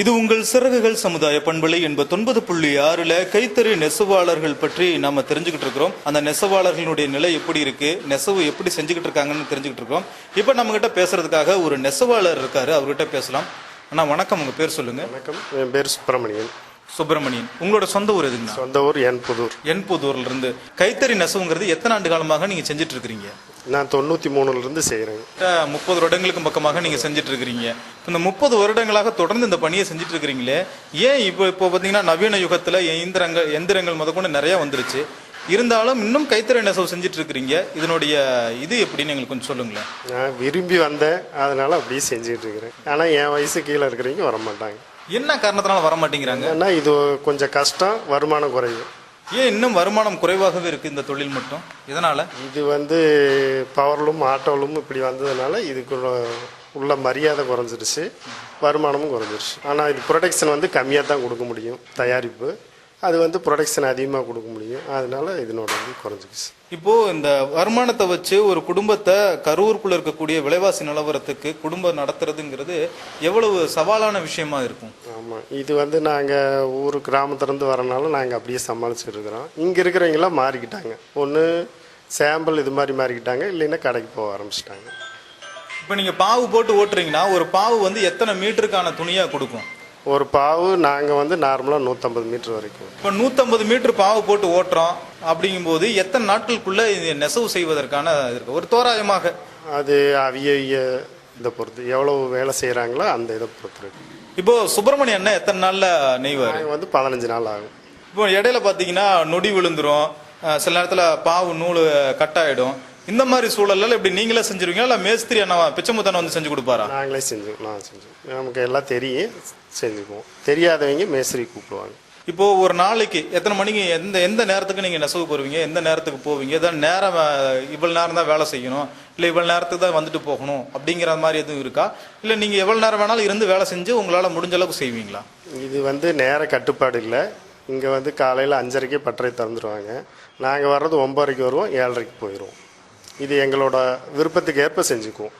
இது உங்கள் சிறகுகள் சமுதாய பண்பலை 89.6 கைத்தறி நெசவாளர்கள் பற்றி நாம தெரிஞ்சுக்கிட்டு இருக்கிறோம். அந்த நெசவாளர்களுடைய நிலை எப்படி இருக்கு, நெசவு எப்படி செஞ்சுக்கிட்டு இருக்காங்கன்னு தெரிஞ்சுக்கிட்டு இருக்கோம். இப்ப நம்ம கிட்ட பேசுறதுக்காக ஒரு நெசவாளர் இருக்காரு, அவர்கிட்ட பேசலாம். அண்ணா வணக்கம், உங்க பேர் சொல்லுங்க. வணக்கம், என் பேர் சுப்பிரமணியன். சுப்பிரமணியன், உங்களோட சொந்த ஊர் எதுங்கண்ணா? சொந்த ஊர் என்புதூர். என்புதூர்ல இருந்து கைத்தறி நெசவுங்கிறது எத்தனை ஆண்டு காலமாக நீங்க செஞ்சுட்டு இருக்கிறீங்க? நான் 93 இருந்து செய்யறேன். 30 வருடங்களுக்கு பக்கமாக நீங்க செஞ்சுட்டு இருக்கிறீங்க. இந்த 30 வருடங்களாக தொடர்ந்து இந்த பணியை செஞ்சுட்டு இருக்கிறீங்களே, ஏன் இப்போ பாத்தீங்கன்னா நவீன யுகத்துல எந்திரங்கள் முதற்கொண்டு நிறைய வந்துருச்சு, இருந்தாலும் இன்னும் கைத்தறி நெசவு செஞ்சுட்டு இருக்கிறீங்க, இதனுடைய இது எப்படின்னு எங்களுக்கு கொஞ்சம் சொல்லுங்களேன். நான் விரும்பி வந்தேன், அதனால அப்படியே செஞ்சுட்டு இருக்கிறேன். ஆனா என் வயசு கீழே இருக்கிறவங்க வர மாட்டாங்க. என்ன காரணத்தினால வர மாட்டேங்கிறாங்க? ஏன்னா இது கொஞ்சம் கஷ்டம், வருமானம் குறைவு. ஏன் இன்னும் வருமானம் குறைவாகவே இருக்கு இந்த தொழில் மட்டும்? இதனால இது பவர்லும் ஆட்டோலும் இப்படி வந்ததுனால இதுக்கு உள்ள மரியாதை குறைஞ்சிருச்சு, வருமானமும் குறைஞ்சிருச்சு. ஆனால் இது ப்ரொடக்ஷன் கம்மியாக தான் கொடுக்க முடியும், தயாரிப்பு அது ப்ரொடக்ஷன் அதிகமாக கொடுக்க முடியும், அதனால இதனோட குறைஞ்சிருச்சு. இப்போ இந்த வருமானத்தை வச்சு ஒரு குடும்பத்தை, கரூருக்குள்ள இருக்கக்கூடிய விலைவாசி நிலவரத்துக்கு குடும்பம் நடத்துறதுங்கிறது எவ்வளவு சவாலான விஷயமா இருக்கும்? ஆமாம், இது நாங்கள் ஊர் கிராமத்திலேருந்து வரனால நாங்கள் அப்படியே சமாளிச்சுட்டு இருக்கிறோம். இங்கே இருக்கிறவங்களாம் மாறிக்கிட்டாங்க, ஒன்று சாம்பிள் இது மாதிரி மாறிக்கிட்டாங்க, இல்லைன்னா கடைக்கு போக ஆரம்பிச்சிட்டாங்க. இப்போ நீங்கள் பாவு போட்டு ஓட்டுறீங்கன்னா ஒரு பாவு எத்தனை மீட்டருக்கான துணியாக கொடுக்கும்? ஒரு பாவு நாங்கள் நார்மலாக 150 மீட்டர் வரைக்கும். இப்போ 150 மீட்டர் பாவு போட்டு ஓட்டுறோம் அப்படிங்கும்போது எத்தனை நாட்களுக்குள்ள நெசவு செய்வதற்கான இருக்கு ஒரு தோராயமாக? அது அவிய இதை பொறுத்து, எவ்வளவு வேலை செய்கிறாங்களோ அந்த இதை பொறுத்து இருக்கு. இப்போ சுப்பிரமணியன் அண்ணன் எத்தனை நாளில் நெய்வார்? 15 நாள் ஆகும். இப்போ இடையில பார்த்தீங்கன்னா நொடி விழுந்துரும், சில நேரத்தில் பாவு நூல் கட்டாயிடும். இந்த மாதிரி சூழல்ல இப்படி நீங்களே செஞ்சிருவீங்களா, இல்லை மேஸ்திரி அண்ணா பிச்சமுத்தான செஞ்சு கொடுப்பாரா? நாங்களே செஞ்சுக்கலாம், நமக்கு எல்லாம் தெரியும், செஞ்சுக்குவோம். தெரியாதவங்க மேஸ்திரி கூப்பிடுவாங்க. இப்போ ஒரு நாளைக்கு எத்தனை மணிக்கு எந்த நேரத்துக்கு நீங்க நெசவுக்கு வருவீங்க, எந்த நேரத்துக்கு போவீங்க? ஏதாவது நேரம் இவ்வளவு நேரம் தான் வேலை செய்யணும், இல்லை இவ்வளவு நேரத்துக்கு தான் வந்துட்டு போகணும் அப்படிங்கிற மாதிரி எதுவும் இருக்கா, இல்லை நீங்க எவ்வளவு நேரம் வேணாலும் இருந்து வேலை செஞ்சு உங்களால முடிஞ்ச அளவுக்கு செய்வீங்களா? இது நேர கட்டுப்பாடு இல்லை. இங்கே காலையில் 5:30 பட்டறை திறந்துருவாங்க. நாங்கள் வர்றது 9:30 வருவோம், 7:30 போயிடுவோம். இது எங்களோட விருப்பத்துக்கு ஏற்ப செஞ்சுக்குவோம்.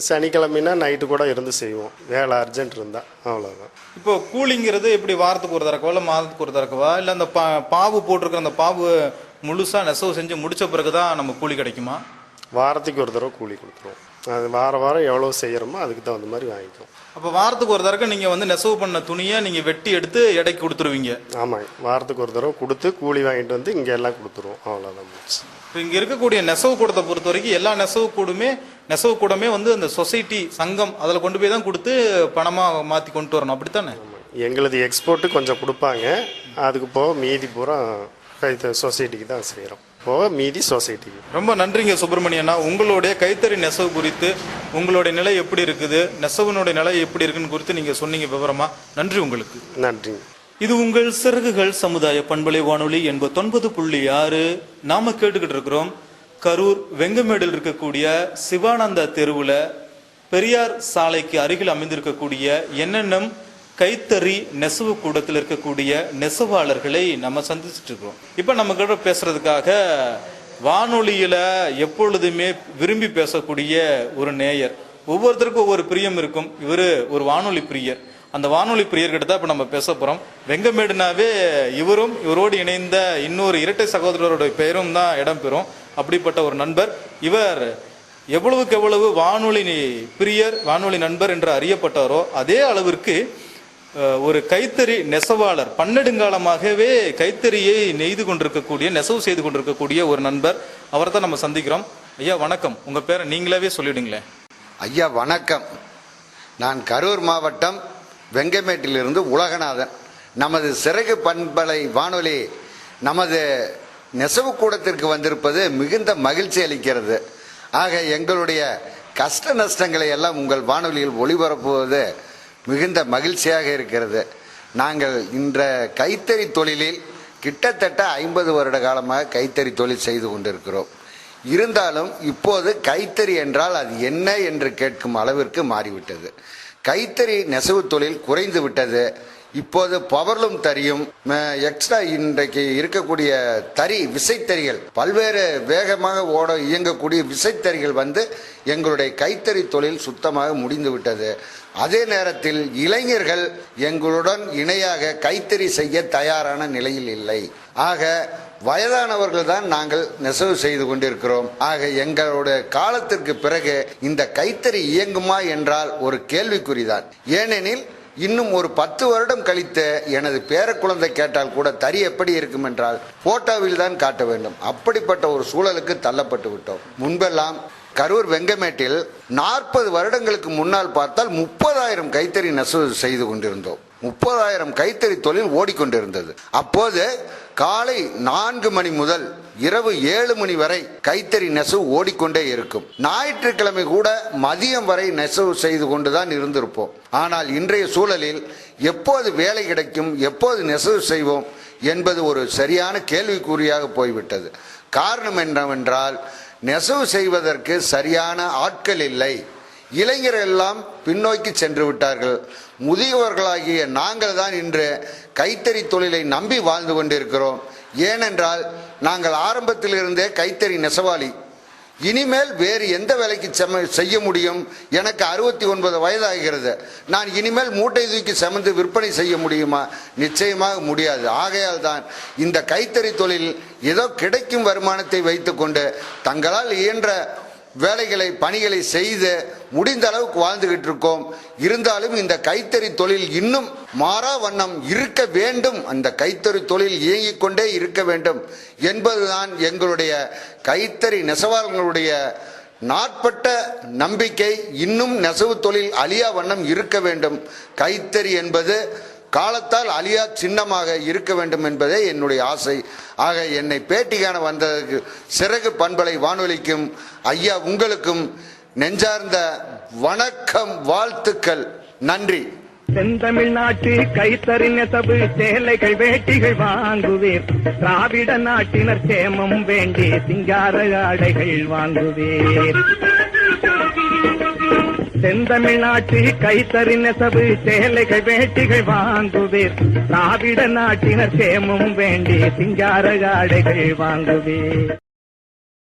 சனிக்கிழமைனா நைட்டு கூட இருந்து செய்வோம், வேலை அர்ஜென்ட் இருந்தால், அவ்வளோதான். இப்போ கூலிங்கிறது எப்படி, வாரத்துக்கு ஒரு தடக்கவா இல்லை மாதத்துக்கு ஒரு தடக்கவா, இல்லை அந்த பாவு போட்டிருக்கிற அந்த பாவு முழுசாக நெசவு செஞ்சு முடிச்ச பிறகு தான் நம்ம கூலி கிடைக்குமா? வாரத்துக்கு ஒரு தடவை கூலி கொடுத்துருவோம். அது வாரம் எவ்வளோ செய்கிறோமோ அதுக்கு தகுந்த மாதிரி வாங்கிக்குவோம். அப்போ வாரத்துக்கு ஒரு தடவை நீங்கள் நெசவு பண்ண துணியை நீங்கள் வெட்டி எடுத்து எடைக்கு கொடுத்துருவீங்க? ஆமாங்க, வாரத்துக்கு ஒரு தடவை கொடுத்து கூலி வாங்கிட்டு இங்கே எல்லாம் கொடுத்துருவோம், அவ்வளோதான். இப்போ இங்கே இருக்கக்கூடிய நெசவு கூடத்தை பொறுத்த வரைக்கும் எல்லா நெசவு கூடமே அந்த சொசைட்டி சங்கம் அதில் கொண்டு போய் தான் கொடுத்து பணமாக மாற்றி கொண்டு வரணும், அப்படித்தானே? எங்களது எக்ஸ்போர்ட்டு கொஞ்சம் கொடுப்பாங்க, அதுக்கு போக மீதி பூரா சொசைட்டிக்கு தான் செய்கிறோம், போக மீதி சொசைட்டிக்கு. ரொம்ப நன்றிங்க சுப்பிரமணியண்ணா. உங்களுடைய கைத்தறி நெசவு குறித்து உங்களுடைய நிலை எப்படி இருக்குது, நெசவுனுடைய நிலை எப்படி இருக்குன்னு குறித்து நீங்கள் சொன்னீங்க விவரமா. நன்றி உங்களுக்கு. நன்றி. இது உங்கள் சிறகுகள் சமுதாய பண்பலை வானொலி 89.6. நாம கேட்டுக்கிட்டு இருக்கிறோம் கரூர் வெங்கமேடில் இருக்கக்கூடிய சிவானந்தா தெருவில் பெரியார் சாலைக்கு அருகில் அமைந்திருக்கக்கூடிய NNM கைத்தறி நெசவு கூடத்தில் இருக்கக்கூடிய நெசவாளர்களை நம்ம சந்திச்சுட்டு இருக்கிறோம். இப்போ நம்ம கிட்ட பேசுறதுக்காக வானொலியில எப்பொழுதுமே விரும்பி பேசக்கூடிய ஒரு நேயர், ஒவ்வொருத்தருக்கும் ஒவ்வொரு பிரியம் இருக்கும். இவரு ஒரு வானொலி பிரியர். அந்த வானொலி பிரியர்கிட்ட தான் இப்போ நம்ம பேச போகிறோம். வெங்கமேடுனாவே இவரோடு இணைந்த இன்னொரு இரட்டை சகோதரருடைய பெயரும் தான் இடம்பெறும். அப்படிப்பட்ட ஒரு நண்பர் இவர். எவ்வளவுக்கு எவ்வளவு வானொலி பிரியர், வானொலி நண்பர் என்று அறியப்பட்டாரோ அதே அளவிற்கு ஒரு கைத்தறி நெசவாளர், பன்னெடுங்காலமாகவே கைத்தறியை நெய்து கொண்டிருக்கக்கூடிய, நெசவு செய்து கொண்டிருக்கக்கூடிய ஒரு நண்பர். அவரை தான் நம்ம சந்திக்கிறோம். ஐயா வணக்கம், உங்க பேரை நீங்களாவே சொல்லிடுங்களேன். ஐயா வணக்கம், நான் கரூர் மாவட்டம் வெங்கமேட்டிலிருந்து உலகநாதன். நமது சிறகு பண்பலை வானொலி நமது நெசவு கூடத்திற்கு வந்திருப்பது மிகுந்த மகிழ்ச்சி அளிக்கிறது. ஆக எங்களுடைய கஷ்ட நஷ்டங்களை எல்லாம் உங்கள் வானொலியில் ஒளிபரப்புவது மிகுந்த மகிழ்ச்சியாக இருக்கிறது. நாங்கள் இந்த கைத்தறி தொழிலில் கிட்டத்தட்ட 50 வருட காலமாக கைத்தறி தொழில் செய்து கொண்டிருக்கிறோம். இருந்தாலும் இப்போது கைத்தறி என்றால் அது என்ன என்று கேட்கும் அளவிற்கு மாறிவிட்டது. கைத்தறி நெசவு தொழில் குறைந்து விட்டது. இப்போது பவர்லூம் தறியும் எக்ஸ்ட்ரா இன்றைக்கு இருக்கக்கூடிய விசைத்தறிகள் பல்வேறு வேகமாக இயங்கக்கூடிய விசைத்தறிகள் வந்து எங்களுடைய கைத்தறி தொழில் சுத்தமாக முடிந்து விட்டது. அதே நேரத்தில் இளைஞர்கள் எங்களுடன் இணையாக கைத்தறி செய்ய தயாரான நிலையில் இல்லை. ஆக வயதானவர்கள் தான் நாங்கள் நெசவு செய்து கொண்டிருக்கிறோம். ஆக எங்களுடைய காலத்திற்கு பிறகு இந்த கைத்தறி இயங்குமா என்றால் ஒரு கேள்விக்குறிதான். ஏனெனில் இன்னும் ஒரு 10 வருடம் கழித்து எனது பேர குழந்தை கேட்டால் கூட தறி எப்படி இருக்கும் என்றால் போட்டோவில் தான் காட்ட வேண்டும். அப்படிப்பட்ட ஒரு சூழலுக்கு தள்ளப்பட்டு விட்டோம். முன்பெல்லாம் கரூர் வெங்கமேட்டில் 40 வருடங்களுக்கு முன்னால் பார்த்தால் 30,000 கைத்தறி நெசவு செய்து கொண்டிருந்தோம். 30,000 கைத்தறி தொழில் ஓடிக்கொண்டிருந்தது. அப்போது காலை 4 மணி முதல் இரவு 7 மணி வரை கைத்தறி நெசவு ஓடிக்கொண்டே இருக்கும். ஞாயிற்றுக்கிழமை கூட மதியம் வரை நெசவு செய்து கொண்டுதான் இருந்திருப்போம். ஆனால் இன்றைய சூழலில் எப்போது வேலை கிடைக்கும், எப்போது நெசவு செய்வோம் என்பது ஒரு சரியான கேள்விக்குறியாக போய்விட்டது. காரணம் என்னவென்றால் நெசவு செய்வதற்கு சரியான ஆட்கள் இல்லை. இளைஞர்கள் எல்லாம் பின்னோக்கி சென்று விட்டார்கள். முதியவர்களாகிய நாங்கள் தான் இன்று கைத்தறி தொழிலை நம்பி வாழ்ந்து கொண்டிருக்கிறோம். ஏனென்றால் நாங்கள் ஆரம்பத்தில் இருந்தே கைத்தறி நெசவாளி. இனிமேல் வேறு எந்த வேலைக்கு செய்ய முடியும்? எனக்கு 69 வயதாகிறது. நான் இனிமேல் மூட்டை தூக்கி சுமந்து விற்பனை செய்ய முடியுமா? நிச்சயமாக முடியாது. ஆகையால் தான் இந்த கைத்தறி தொழில் ஏதோ கிடைக்கும் வருமானத்தை வைத்துக்கொண்டு தங்களால் இயன்ற பணிகளை செய்து முடிந்த அளவுக்கு வாழ்ந்துகிட்டு இருக்கோம். இருந்தாலும் இந்த கைத்தறி தொழில் இன்னும் மாறா வண்ணம் இருக்க வேண்டும். அந்த கைத்தறி தொழில் இயங்கிக் கொண்டே இருக்க வேண்டும் என்பதுதான் எங்களுடைய கைத்தறி நெசவாளர்களுடைய நாட்பட்ட நம்பிக்கை. இன்னும் நெசவு தொழில் அழியா வண்ணம் இருக்க வேண்டும். கைத்தறி என்பது காலத்தால் அழியா சின்னமாக இருக்க வேண்டும் என்பதே என்னுடைய ஆசை. ஆக என்னை பேட்டி காண வந்ததற்கு சிறகு பண்பலை வானொலிக்கும் ஐயா உங்களுக்கும் நெஞ்சார்ந்த வணக்கம், வாழ்த்துக்கள், நன்றி. செந்தமிழ்நாட்டு கைத்தறி நெசவு சேலைகள் வேட்டிகள் வாங்குவீர். திராவிட நாட்டினர் சேமம் வேண்டி சிங்கார ஆடைகள் வாங்குவீர். செந்தமிழ்நாட்டு கைத்தறி நெசவு சேலைகள் வேட்டிகள் வாங்குவீர். திராவிட நாட்டினர் சேமம் வேண்டி சிங்கார ஆடைகள் வாங்குவீர்.